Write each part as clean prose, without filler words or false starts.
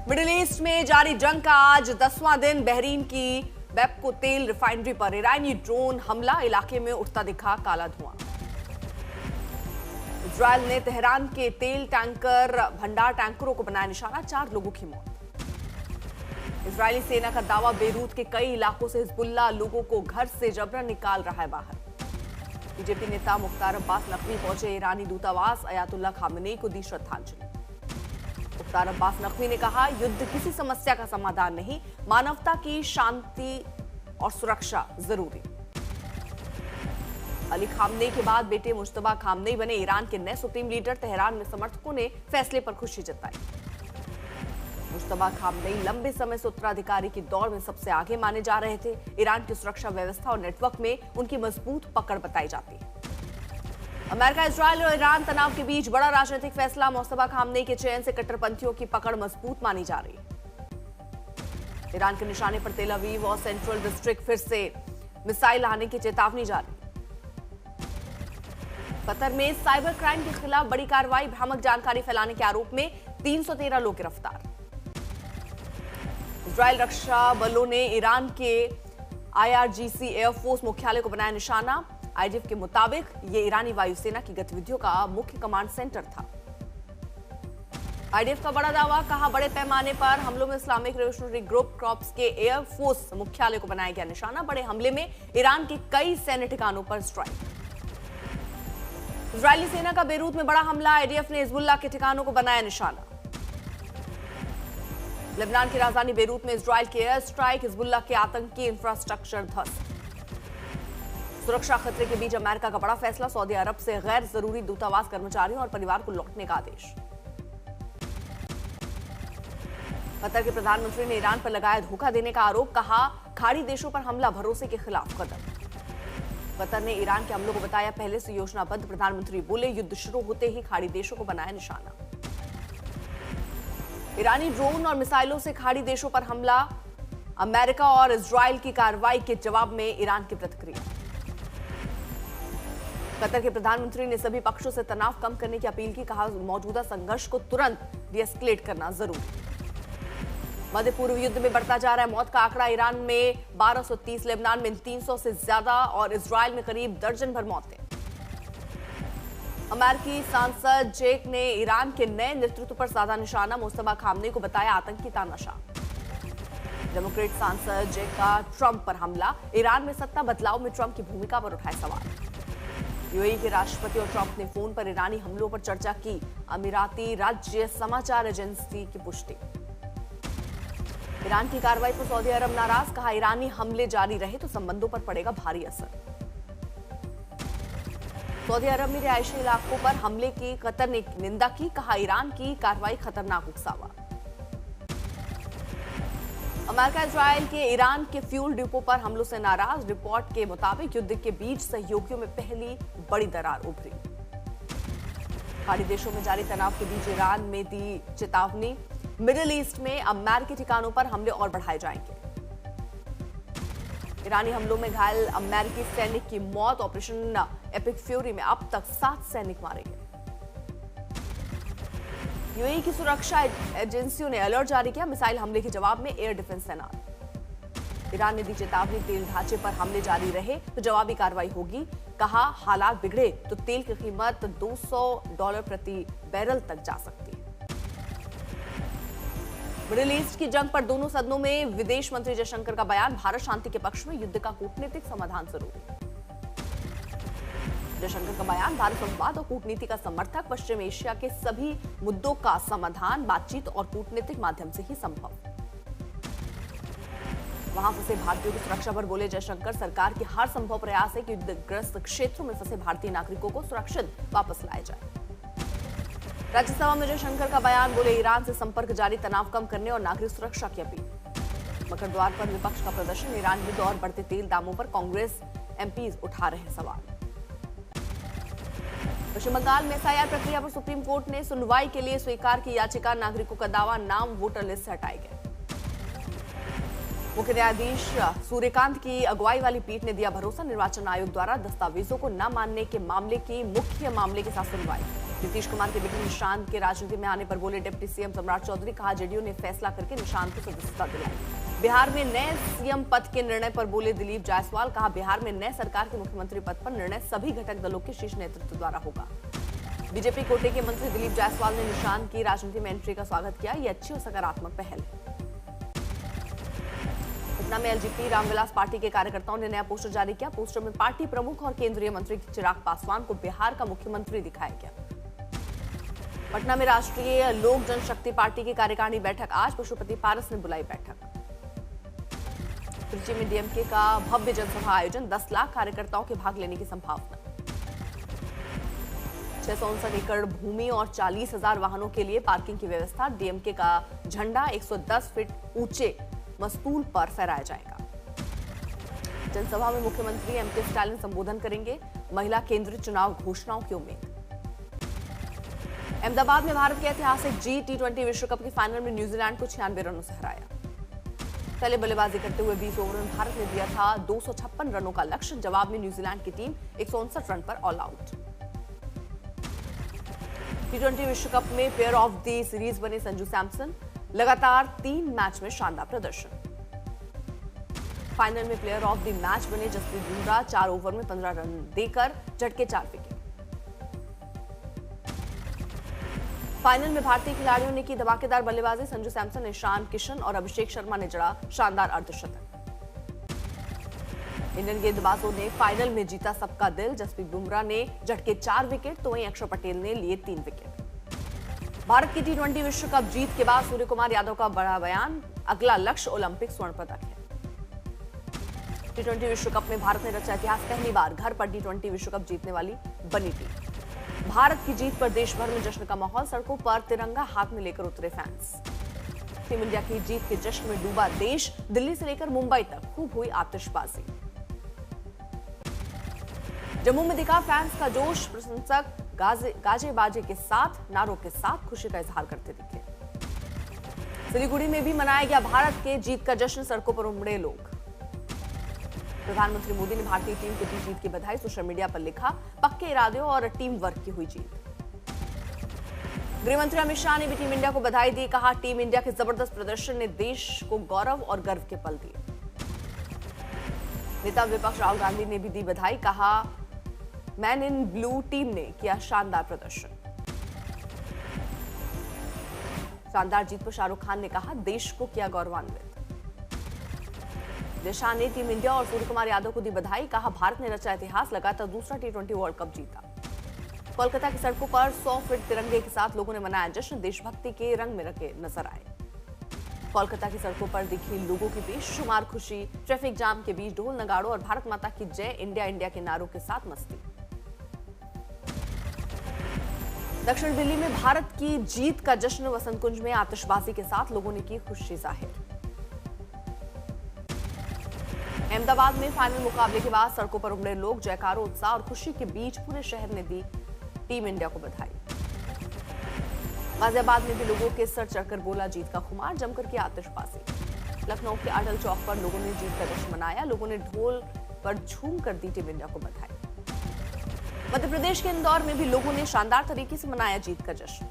Middle east में जारी जंग का आज 10वां दिन। बहरीन की बेपको तेल रिफाइनरी पर ईरानी ड्रोन हमला, इलाके में उठता दिखा काला धुआं। इजरायल ने तेहरान के तेल टैंकर भंडार टैंकरों को बनाया निशाना, 4 लोगों की मौत। इजरायली सेना का दावा, बेरूत के कई इलाकों से हिजबुल्लाह लोगों को घर से जबरन निकाल रहा है बाहर। बीजेपी नेता मुख्तार अब्बास नकवी पहुंचे ईरानी दूतावास, अयातुल्लाह खामेनेई को दी श्रद्धांजलि। मुख्तार अब्बास नकवी ने कहा, युद्ध किसी समस्या का समाधान नहीं, मानवता की शांति और सुरक्षा जरूरी। अली खामनेई के बाद बेटे मुश्तबा खामनेई बने ईरान के नए सुप्रीम लीडर। तेहरान में समर्थकों ने फैसले पर खुशी जताई। मुश्तबा खामनेई लंबे समय से उत्तराधिकारी की दौड़ में सबसे आगे माने जा रहे थे। ईरान की सुरक्षा व्यवस्था और नेटवर्क में उनकी मजबूत पकड़ बताई जाती है। अमेरिका, इजरायल और ईरान तनाव के बीच बड़ा राजनीतिक फैसला। मुश्तबा खामनेई के चयन से कट्टरपंथियों की पकड़ मजबूत मानी जा रही है। ईरान के निशाने पर तेल अवीव और सेंट्रल डिस्ट्रिक्ट, फिर से मिसाइल आने की चेतावनी जारी। कतर में साइबर क्राइम के खिलाफ बड़ी कार्रवाई, भ्रामक जानकारी फैलाने के आरोप में 313 लोग गिरफ्तार। इजरायल रक्षा बलों ने ईरान के IRGC एयरफोर्स मुख्यालय को बनाया निशाना। IDF के मुताबिक ये ईरानी वायुसेना की गतिविधियों का मुख्य कमांड सेंटर था। IDF का बड़ा दावा, कहा बड़े पैमाने पर हमलों में इस्लामिक रेवोल्यूशनरी ग्रुप कॉर्प्स के एयरफोर्स मुख्यालय को बनाया गया निशाना। बड़े हमले में ईरान के कई सैन्य ठिकानों पर स्ट्राइक। इजरायली सेना का बेरूत में बड़ा हमला, IDF ने हिजबुल्लाह के ठिकानों को बनाया निशाना। लेबनान की राजधानी बेरूत में इजरायल के एयर स्ट्राइक, हिजबुल्लाह के आतंकी इंफ्रास्ट्रक्चर ध्वस्त। सुरक्षा खतरे के बीच अमेरिका का बड़ा फैसला, सऊदी अरब से गैर जरूरी दूतावास कर्मचारियों और परिवार को लौटने का आदेश। कतर के प्रधानमंत्री ने ईरान पर लगाया धोखा देने का आरोप, कहा खाड़ी देशों पर हमला भरोसे के खिलाफ कदम। कतर ने ईरान के हमलों को बताया पहले से योजनाबद्ध। प्रधानमंत्री बोले, युद्ध शुरू होते ही खाड़ी देशों को बनाया निशाना। ईरानी ड्रोन और मिसाइलों से खाड़ी देशों पर हमला, अमेरिका और इजरायल की कार्रवाई के जवाब में ईरान की प्रतिक्रिया। कतर के प्रधानमंत्री ने सभी पक्षों से तनाव कम करने की अपील की, कहा मौजूदा संघर्ष को तुरंत डीएस्केलेट करना जरूरी। मध्य पूर्व युद्ध में बढ़ता जा रहा है मौत का आंकड़ा, ईरान में 1230, लेबनान में 300 से ज्यादा और इजरायल में करीब दर्जन भर मौतें। अमेरिकी सांसद जेक ने ईरान के नए नेतृत्व पर साधा निशाना, मुश्तबा खामनेई को बताया आतंकी तानाशाह। डेमोक्रेट सांसद जेक का ट्रंप पर हमला, ईरान में सत्ता बदलाव में ट्रंप की भूमिका पर उठाए सवाल। यूएई के राष्ट्रपति और ट्रंप ने फोन पर ईरानी हमलों पर चर्चा की, अमीराती राज्य समाचार एजेंसी की पुष्टि। ईरान की कार्रवाई पर सऊदी अरब नाराज, कहा ईरानी हमले जारी रहे तो संबंधों पर पड़ेगा भारी असर। सऊदी अरब में रिहायशी इलाकों पर हमले की कतर ने निंदा की, कहा ईरान की कार्रवाई खतरनाक उकसावा। अमेरिका इजरायल के ईरान के फ्यूल डिपो पर हमलों से नाराज, रिपोर्ट के मुताबिक युद्ध के बीच सहयोगियों में पहली बड़ी दरार उभरी। खाड़ी देशों में जारी तनाव के बीच ईरान में दी चेतावनी, मिडिल ईस्ट में अमेरिकी ठिकानों पर हमले और बढ़ाए जाएंगे। ईरानी हमलों में घायल अमेरिकी सैनिक की मौत, ऑपरेशन एपिक फ्यूरी में अब तक 7 सैनिक मारे गए। यूएई की सुरक्षा एजेंसियों ने अलर्ट जारी किया, मिसाइल हमले के जवाब में एयर डिफेंस तैनात। ईरान ने दी चेतावनी, तेल ढांचे पर हमले जारी रहे तो जवाबी कार्रवाई होगी, कहा हालात बिगड़े तो तेल की कीमत $200 प्रति बैरल तक जा सकती है। मिडिल ईस्ट की जंग पर दोनों सदनों में विदेश मंत्री जयशंकर का बयान, भारत शांति के पक्ष में, युद्ध का कूटनीतिक समाधान जरूरी। जयशंकर का बयान, भारत संवाद और कूटनीति का समर्थक, पश्चिम एशिया के सभी मुद्दों का समाधान बातचीत और कूटनीतिक माध्यम से ही संभव। वहां फंसे भारतीयों की सुरक्षा पर बोले जयशंकर, सरकार की हर संभव प्रयास है कि युद्धग्रस्त क्षेत्रों में फंसे भारतीय नागरिकों को सुरक्षित वापस लाया जाए। राज्यसभा में जयशंकर का बयान, बोले ईरान से संपर्क जारी, तनाव कम करने और नागरिक सुरक्षा की अपील। मकर द्वार पर विपक्ष का प्रदर्शन, ईरान युद्ध और बढ़ते तेल दामों पर कांग्रेस एमपीज उठा रहे सवाल। पश्चिम बंगाल में SIR प्रक्रिया पर सुप्रीम कोर्ट ने सुनवाई के लिए स्वीकार की याचिका, नागरिकों का दावा, नाम वोटर लिस्ट से हटाए गए। मुख्य न्यायाधीश सूर्यकांत की अगुवाई वाली पीठ ने दिया भरोसा, निर्वाचन आयोग द्वारा दस्तावेजों को न मानने के मामले की मुख्य मामले के साथ सुनवाई। नीतीश कुमार के बेटे निशांत के राजनीति में आने पर बोले डिप्टी सीएम सम्राट चौधरी, कहा जेडीयू ने फैसला करके निशांत को सदस्यता दिलाई। बिहार में नए सीएम पद के निर्णय पर बोले दिलीप जायसवाल, कहा बिहार में नए सरकार के मुख्यमंत्री पद पर निर्णय सभी घटक दलों के शीर्ष नेतृत्व द्वारा होगा। बीजेपी कोटे के मंत्री दिलीप जायसवाल ने निशांत की राजनीति में एंट्री का स्वागत किया। ये अच्छी और सकारात्मक पहल है। पटना में एलजेपी रामविलास पार्टी के कार्यकर्ताओं ने नया पोस्टर जारी किया। पोस्टर में पार्टी प्रमुख और केंद्रीय मंत्री चिराग पासवान को बिहार का मुख्यमंत्री दिखाया गया। पटना में राष्ट्रीय लोक जनशक्ति पार्टी की कार्यकारिणी बैठक आज, पशुपति पारस ने बुलाई बैठक। त्रिची में डीएमके का भव्य जनसभा आयोजन, 10 लाख कार्यकर्ताओं के भाग लेने की संभावना। 659 एकड़ भूमि और 40,000 वाहनों के लिए पार्किंग की व्यवस्था। डीएमके का झंडा 110 फीट ऊंचे मस्तूल पर फहराया जाएगा। जनसभा में मुख्यमंत्री एमके स्टालिन संबोधन करेंगे। महिला केंद्रित चुनाव घोषणाओं की उम्मीद। अहमदाबाद में भारत के ऐतिहासिक G20 विश्व कप के फाइनल में न्यूजीलैंड को 96 रनों से हराया। पहले बल्लेबाजी करते हुए 20 ओवर में भारत ने दिया था 256 रनों का लक्ष्य। जवाब में न्यूजीलैंड की टीम 159 रन पर ऑल आउट। T20 विश्व कप में प्लेयर ऑफ द सीरीज बने संजू सैमसन, लगातार 3 मैच में शानदार प्रदर्शन। फाइनल में प्लेयर ऑफ द मैच बने जसप्रीत बुमराह, 4 ओवर में 15 रन देकर झटके 4 विकेट। फाइनल में भारतीय खिलाड़ियों ने की धमाकेदार बल्लेबाजी। संजू सैमसन ने, ईशान किशन और अभिषेक शर्मा ने जड़ा शानदार अर्धशतक। इंडियन गेंदबाजों ने फाइनल में जीता सबका दिल। जसप्रीत बुमराह ने झटके 4 विकेट तो वहीं अक्षर पटेल ने लिए 3 विकेट। भारत की T20 विश्व कप जीत के बाद सूर्य कुमार यादव का बड़ा बयान, अगला लक्ष्य ओलंपिक स्वर्ण पदक है। T20 विश्व कप में भारत ने रचा इतिहास, पहली बार घर पर T20 विश्व कप जीतने वाली बनी टीम। भारत की जीत पर देश भर में जश्न का माहौल, सड़कों पर तिरंगा हाथ में लेकर उतरे फैंस। टीम इंडिया की जीत के जश्न में डूबा देश, दिल्ली से लेकर मुंबई तक खूब हुई आतिशबाजी। जम्मू में दिखा फैंस का जोश, प्रशंसक गाजे बाजे के साथ, नारों के साथ खुशी का इजहार करते दिखे। सिलीगुड़ी में भी मनाया गया भारत के जीत का जश्न, सड़कों पर उमड़े लोग। प्रधानमंत्री मोदी ने भारतीय टीम को दी जीत की बधाई। सोशल मीडिया पर लिखा, पक्के इरादों और टीम वर्क की हुई जीत। गृहमंत्री अमित शाह ने भी टीम इंडिया को बधाई दी। कहा, टीम इंडिया के जबरदस्त प्रदर्शन ने देश को गौरव और गर्व के पल दिए। नेता विपक्ष राहुल गांधी ने भी दी बधाई। कहा, मैन इन ब्लू टीम ने किया शानदार प्रदर्शन। शानदार जीत पर शाहरुख खान ने कहा, देश को किया गौरवान्वित। दिशा ने टीम इंडिया और सूर्य कुमार यादव को दी बधाई। कहा, भारत ने रचा इतिहास, लगातार दूसरा T20 वर्ल्ड कप जीता। कोलकाता की सड़कों पर 100 फीट तिरंगे के साथ लोगों ने मनाया जश्न, देशभक्ति के रंग में रंगे नजर आए। कोलकाता की सड़कों पर दिखी लोगों के बीच शुमार खुशी, ट्रैफिक जाम के बीच ढोल नगाड़ों और भारत माता की जय, इंडिया इंडिया के नारों के साथ मस्ती। दक्षिण दिल्ली में भारत की जीत का जश्न, वसंत कुंज में आतिशबाजी के साथ लोगों ने की खुशी जाहिर। अहमदाबाद में फाइनल मुकाबले के बाद सड़कों पर उमड़े लोग, जयकारों, उत्साह और खुशी के बीच पूरे शहर ने दी टीम इंडिया को बधाई। गाजियाबाद में भी लोगों के सर चढ़कर बोला जीत का खुमार, जमकर की आतिशबाजी। लखनऊ के अटल चौक पर लोगों ने जीत का जश्न मनाया। लोगों ने ढोल पर झूम कर दी टीम इंडिया को बधाई। मध्य प्रदेश के इंदौर में भी लोगों ने शानदार तरीके से मनाया जीत का जश्न।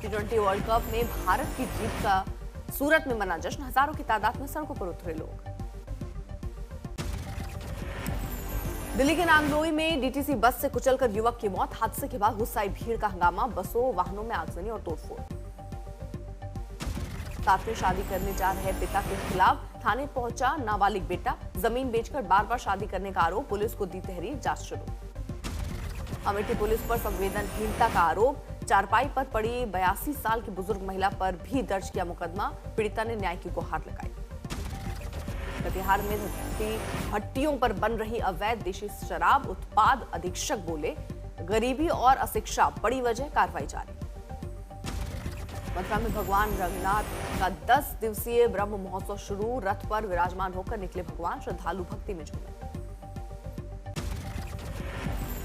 T20 वर्ल्ड कप में भारत की जीत का सूरत में मना जश्न, हजारों की तादाद में सड़कों पर उतरे लोग। दिल्ली के नांगलोई में डीटीसी बस से कुचलकर युवक की मौत, हादसे के बाद गुस्साई भीड़ का हंगामा, बसों वाहनों में आगजनी और तोड़फोड़। साथ में शादी करने जा रहे पिता के खिलाफ थाने पहुंचा नाबालिग बेटा, जमीन बेचकर बार-बार शादी करने का आरोप, पुलिस को दी तहरीर, जांच शुरू। अमेठी पुलिस पर संवेदनहीनता का आरोप, चारपाई पर पड़ी 82 साल की बुजुर्ग महिला पर भी दर्ज किया मुकदमा, पीड़िता ने न्याय की गुहार लगाई। कटिहार में भट्टियों पर बन रही अवैध देशी शराब, उत्पाद अधीक्षक बोले, गरीबी और अशिक्षा बड़ी वजह, कार्रवाई जारी। मथुरा में भगवान रंगनाथ का 10 दिवसीय ब्रह्म महोत्सव शुरू, रथ पर विराजमान होकर निकले भगवान, श्रद्धालु भक्ति में झूमे।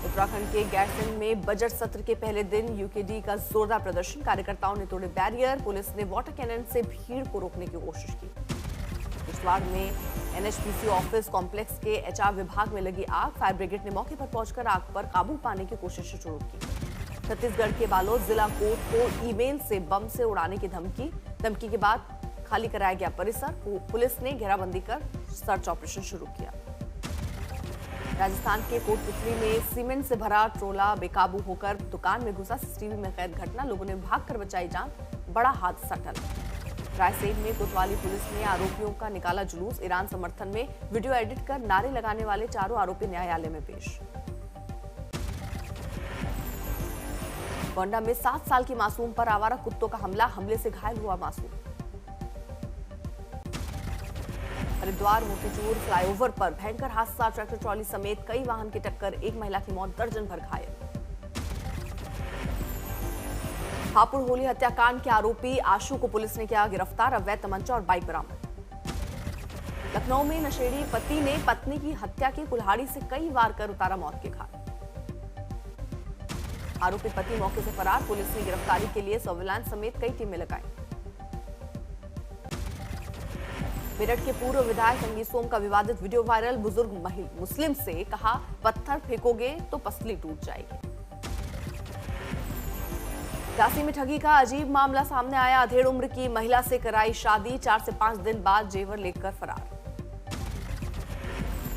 उत्तराखंड के गैरसैंण में बजट सत्र के पहले दिन यूकेडी का जोरदार प्रदर्शन, कार्यकर्ताओं ने तोड़े बैरियर, पुलिस ने वाटर कैनन से भीड़ को रोकने की कोशिश की। किश्तवाड़ में एनएचपीसी ऑफिस कॉम्प्लेक्स के एचआर विभाग में लगी आग, फायर ब्रिगेड ने मौके पर पहुंचकर आग पर काबू पाने की कोशिश शुरू की। छत्तीसगढ़ के बालोद जिला कोर्ट को ईमेल से बम से उड़ाने की धमकी के बाद खाली कराया गया परिसर। पुलिस ने घेराबंदी कर सर्च ऑपरेशन शुरू किया। राजस्थान के कोटपुतली में सीमेंट से भरा ट्रोला बेकाबू होकर दुकान में घुसा। सीसीटीवी में कैद घटना, लोगों ने भागकर बचाई जान, बड़ा हादसा टला। रायसेन में कोतवाली पुलिस ने आरोपियों का निकाला जुलूस। ईरान समर्थन में वीडियो एडिट कर नारे लगाने वाले चारों आरोपी न्यायालय में पेश। गोंडा में 7 साल की मासूम पर आवारा कुत्तों का हमले से घायल हुआ मासूम। हरिद्वार मोतीचूर फ्लाईओवर पर भयंकर हादसा, ट्रैक्टर ट्रॉली समेत कई वाहन की टक्कर, एक महिला की मौत, दर्जन भर घायल। हापुड़ होली हत्याकांड के आरोपी आशु को पुलिस ने किया गिरफ्तार, अवैध तमंचा और बाइक बरामद। लखनऊ में नशेड़ी पति ने पत्नी की हत्या की, कुल्हाड़ी से कई वार कर उतारा मौत के घाट। आरोपी पति मौके से फरार, पुलिस ने गिरफ्तारी के लिए सर्विलांस समेत कई टीमें लगाई। मेरठ के पूर्व विधायक संगीत सोम का विवादित वीडियो वायरल, बुजुर्ग मुस्लिम से कहा पत्थर फेंकोगे तो पसली टूट जाएगी। झांसी में ठगी का अजीब मामला सामने आया, अधेड़ उम्र की महिला से कराई शादी, 4 से 5 दिन बाद जेवर लेकर फरार।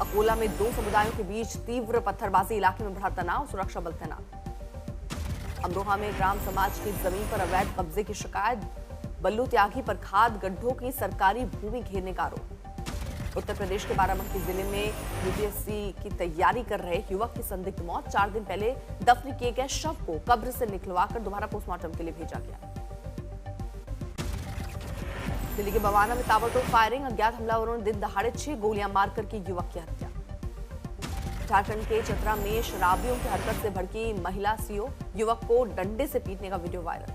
अकोला में 2 समुदायों के बीच तीव्र पत्थरबाजी, इलाके में बढ़ा तनाव, सुरक्षा बल तैनात। अमरोहा में ग्राम समाज की जमीन पर अवैध कब्जे की शिकायत, बल्लू त्यागी पर खाद गड्ढों की सरकारी भूमि घेरने का आरोप। उत्तर प्रदेश के बाराबंकी जिले में यूपीएससी की तैयारी कर रहे युवक की संदिग्ध मौत, 4 दिन पहले दफन किए गए शव को कब्र से निकलवाकर दोबारा पोस्टमार्टम के लिए भेजा गया। दिल्ली के बवाना में ताबड़तोड़ फायरिंग, अज्ञात हमलावरों ने दिन दहाड़े 6 गोलियां मारकर की युवक की हत्या। झारखंड के चतरा में शराबियों की हरकत से भड़की महिला सीओ, युवक को डंडे से पीटने का वीडियो वायरल।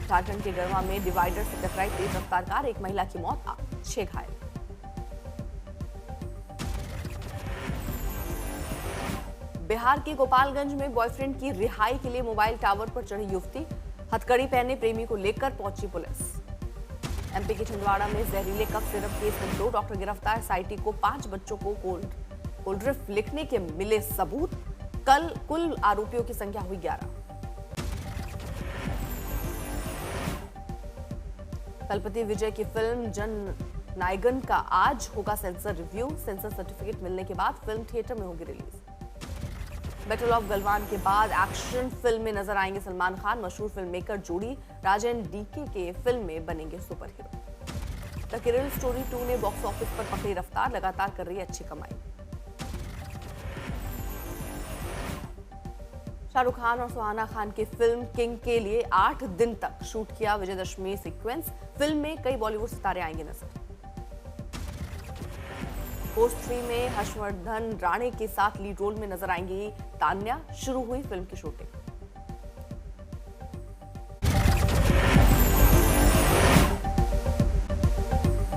झारखंड के गढ़वा में डिवाइडर से टकराई तेज रफ्तार कार, एक महिला की मौत, 6 घायल। बिहार के गोपालगंज में बॉयफ्रेंड की रिहाई के लिए मोबाइल टावर पर चढ़ी युवती, हथकड़ी पहने प्रेमी को लेकर पहुंची पुलिस। एमपी के छिंदवाड़ा में जहरीले कफ सिरप केस में 2 डॉक्टर गिरफ्तार, एसआईटी को 5 बच्चों को कोल्ड ड्रिंक लिखने के मिले सबूत, कल कुल आरोपियों की संख्या हुई 11। तलपति विजय की फिल्म जन नायगन का आज होगा सेंसर रिव्यू, सेंसर सर्टिफिकेट मिलने के बाद फिल्म थिएटर में होगी रिलीज। बैटल ऑफ गलवान के बाद एक्शन फिल्म में नजर आएंगे सलमान खान, मशहूर फिल्म मेकर जोड़ी राजन डीके के फिल्म में बनेंगे सुपर हीरो। द किरल स्टोरी 2 ने बॉक्स ऑफिस पर पकड़ी रफ्तार, लगातार कर रही है अच्छी कमाई। शाहरुख खान और सुहाना खान की फिल्म किंग के लिए 8 दिन तक शूट किया विजयदशमी सीक्वेंस, फिल्म में कई बॉलीवुड सितारे आएंगे नजर। पोस्ट 3 में हर्षवर्धन राणे के साथ लीड रोल में नजर आएंगी तान्या, शुरू हुई फिल्म की शूटिंग।